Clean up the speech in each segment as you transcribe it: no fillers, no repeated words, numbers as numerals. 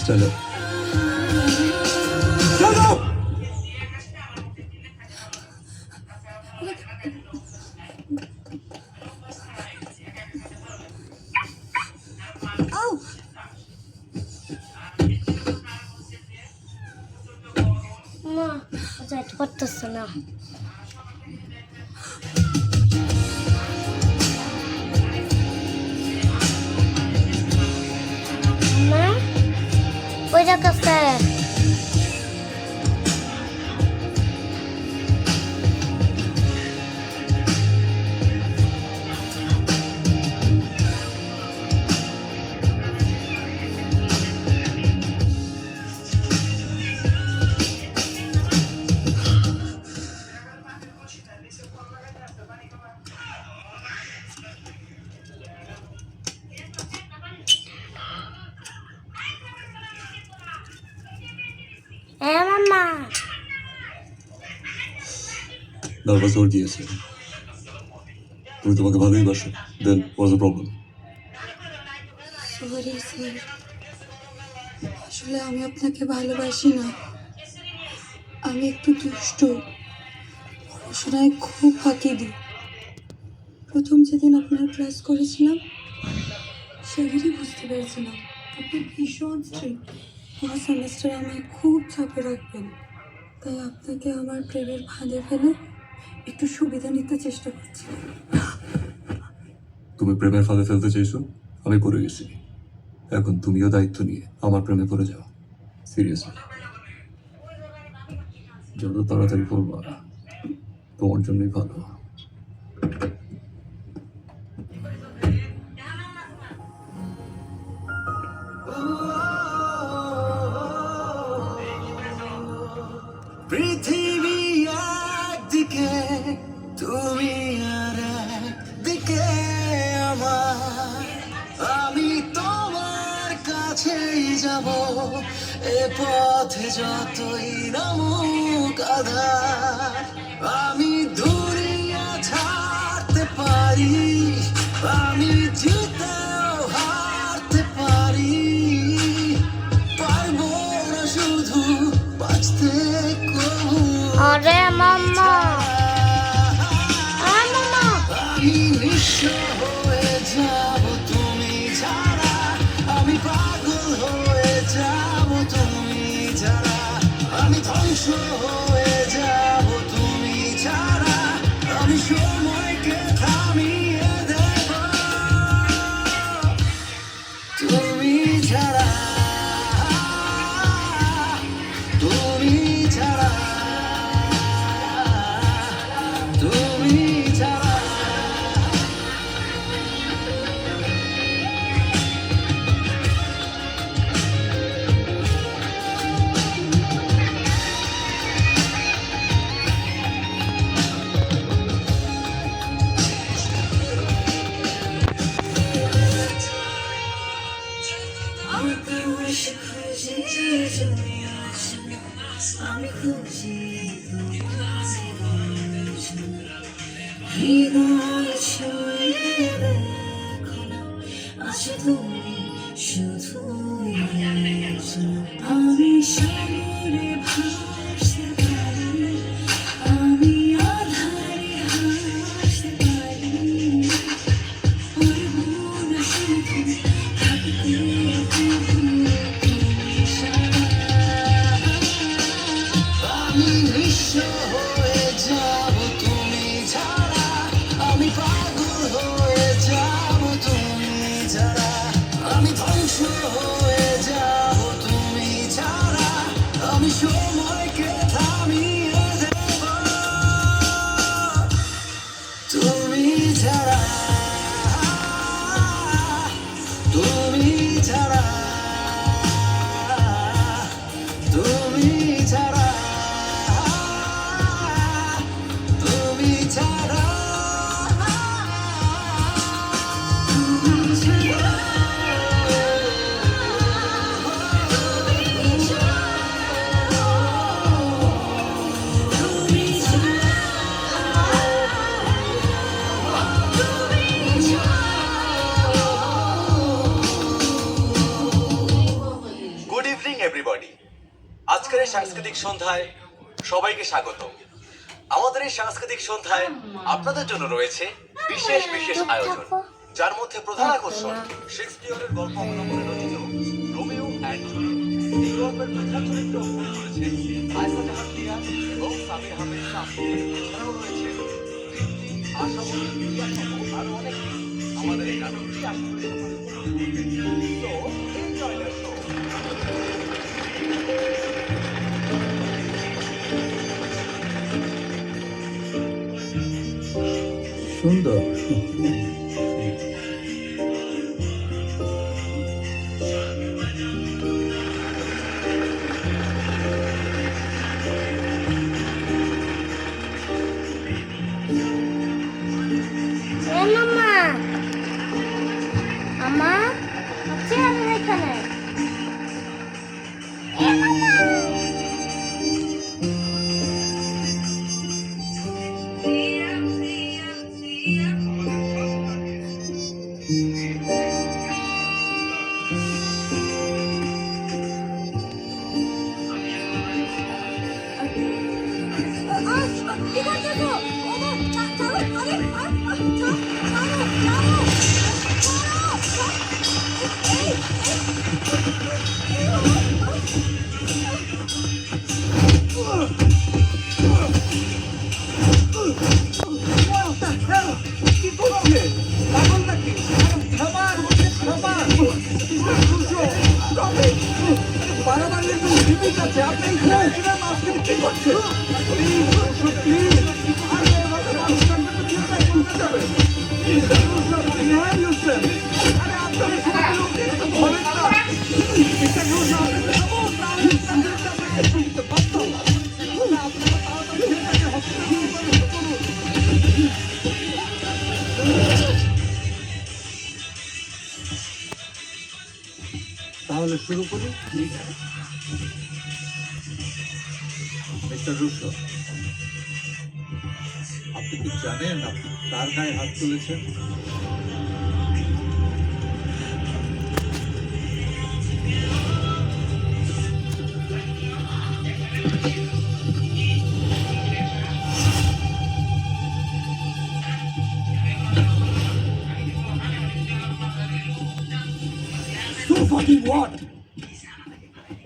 Stand up. Stand up! মা যাইতে পারতেছে না। মা ওই যাচ্ছে। মামা নার্ভাস হওয়ার কি আছে? তুমি তোমাকে ভালোই বাসো। Then what's the problem? Sorry sir, আসলে আমি আপনাকে ভালোবাসি না। আমি একটু দুষ্ট, পড়াশোনায় খুব ফাঁকি দিই। প্রথম যেদিন আপনার ক্লাস করেছিলাম সেদিনই বুঝতে পেরেছিলাম আপনি ভীষণ স্ট্রিক্ট। আমার সেমিস্টার আমায় খুব চাপে রাখবেন, তাই আপনাকে আমার প্রেমের ফাঁদে ফেলে একটু সুবিধা নিতে চেষ্টা করছি। তুমি প্রেমের ফাঁদে ফেলতে চাইছো, আমি পড়ে গেছি। এখন তুমিও দায়িত্ব নিয়ে আমার প্রেমে পড়ে যাও। সিরিয়াসলি, যত তাড়াতাড়ি পড়বা তোমার জন্যই ভালো। পৃথিবী একদিকে, তুমি আর একদিকে আমার। আমি তোমার কাছেই যাব, এ পথে যতই নামুক আঁধার। আমি দুনিয়া ছাড়তে পারি, আমি জিতেও হারতে পারি, পারবো না শুধু বাঁচতে কবু। আরে মাম্মা আমি নিঃস্ব হয়ে যাব তুমি ছাড়া, আমি পাগল হয়ে যাব তুমি ছাড়া, আমি ধ্বংস হয়ে যাব তুমি ছাড়া, আমি সময়কে থামিয়ে দেব তুমি ছাড়া, তুমি ছাড়া, তুমি ছাড়া। আমি খুশি হৃদয় ছুঁয়ে দেখো না, আছো তুমি শুধুই এসো। আমি সাগরে ভাসতে পারি, আমি আধারে হাসতে পারি, পারবো না শুধু থাকতে তুমি ছাড়া। আমি নিঃস্ব হয়ে যাব তুমি ছাড়া, আমি পাগল হয়ে যাব তুমি ছাড়া, আমি ধ্বংস হয়ে যাব তুমি ছাড়া, আমি সময়কে থামিয়ে দেব তুমি ছাড়া, তুমি ছাড়া, তুমি ছাড়া, তুমি ছাড়া, তুমি ছাড়া। সাংস্কৃতিক সন্ধ্যায় সবাইকে স্বাগত। আমাদের এই সাংস্কৃতিক সন্ধ্যায় আপনাদের জন্য রয়েছে বিশেষ বিশেষ আয়োজন, যার মধ্যে প্রধান আকর্ষণ শেক্সপিয়রের গল্প অবলম্বনে রচিত রোমিও অ্যান্ড জুলিয়েট। এই গল্পের প্রধান চরিত্রে অভিনয় করেছেন আয়েশা জাহান লিয়া এবং সামির আহমেদ শামী। এছাড়াও রয়েছে তৃপ্তি, আশা বড়ি, রিয়া সহ আরো অনেকে। আমাদের এই নাটকটি আশা করি সকলে উপভোগ করবেন। So, enjoy the show. সুন্দর। মাম্মা আমা আছে আমি এখানে তাহলে শুরু করি। মিস্টার রুশো, আপনি কি জানেন আপনি কার গায়ে হাত তুলেছেন?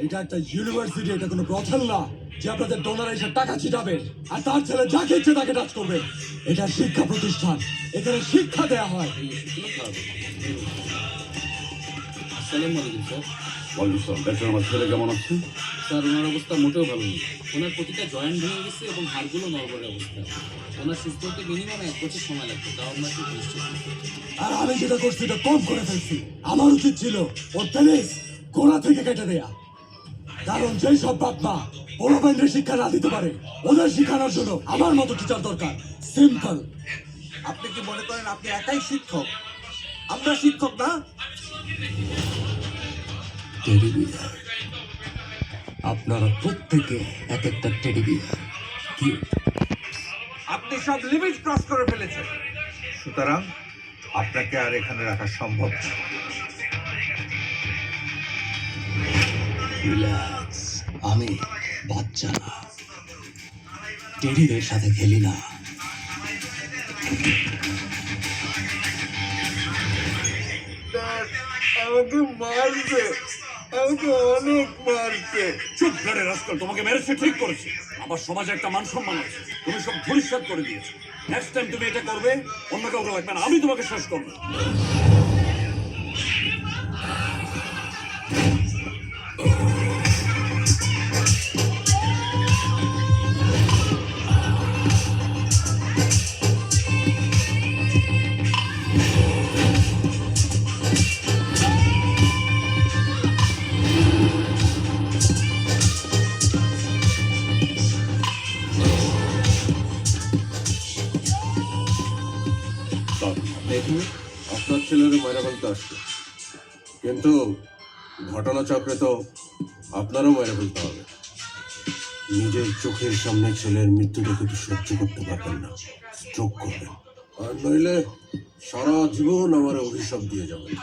এটা একটা ইউনিভার্সিটি, এটা কোনো ব্রথেল না যে আপনাদের ডোনার এসে টাকা ছিটাবে আর তার ছেলে যাকে ইচ্ছে তাকে টাচ করবে। এটা শিক্ষা প্রতিষ্ঠান, এখানে শিক্ষা দেওয়া হয়। আমার ছেলে কেমন আছে? স্যার, ওনার অবস্থা মোটেও ভালো নেই। ওনার প্রতিটা জয়েন্ট ভেঙে গেছে এবং হাড়গুলো নড়বড়ে অবস্থা। ওনার সুস্থ হতে মিনিমাম 1 বছর সময় লাগবে, তাও আমরা ঠিক নিশ্চিত। আর আমি যেটা করছি এটা কম করে ফেলছি। আমার উচিত ছিল ওর পেনিস গোড়া থেকে কেটে দেয়া, কারণ যেই সব বাপ মা পোলাপাইনের শিক্ষা না দিতে পারে ওদের শিখানোর জন্য আমার মতো টিচার দরকার। সিম্পল। আপনি কি মনে করেন আপনি একাই শিক্ষক? আমরা শিক্ষক না? টেডি বিয়ার, আপনারা প্রত্যেকে এক একটা টেডি বিয়ার। আপনি সব লিমিট ক্রস করে ফেলেছেন, সুতরাং আপনাকে আর এখানে রাখা সম্ভব না। রিল্যাক্স, আমি বাচ্চা না, টেডিদের সাথে খেলি না। আমাকে মারছে, আমাকে অনেক মারছে। চুপ করে রাস্কল, তোমাকে মেরেছে ঠিক করেছে। আমার সমাজে একটা মান সম্মান আছে, তুমি সব ধরিষ্যাৎ করে দিয়েছো। নেক্সট টাইম তুমি এটা করবে, অন্য কাউকে লাগবে না, আমি তোমাকে শেষ করবো। দেখুন, আপনার ছেলের মায়েরা বলতে আসছে, কিন্তু ঘটনাচক্রে তো আপনারও মায়েরা বলতে হবে। নিজের চোখের সামনে ছেলের মৃত্যুটাকে তো সহ্য করতে পারবেন না, স্ট্রোক করবেন, আর নইলে সারা জীবন আমার অভিশাপ দিয়ে যাবেন।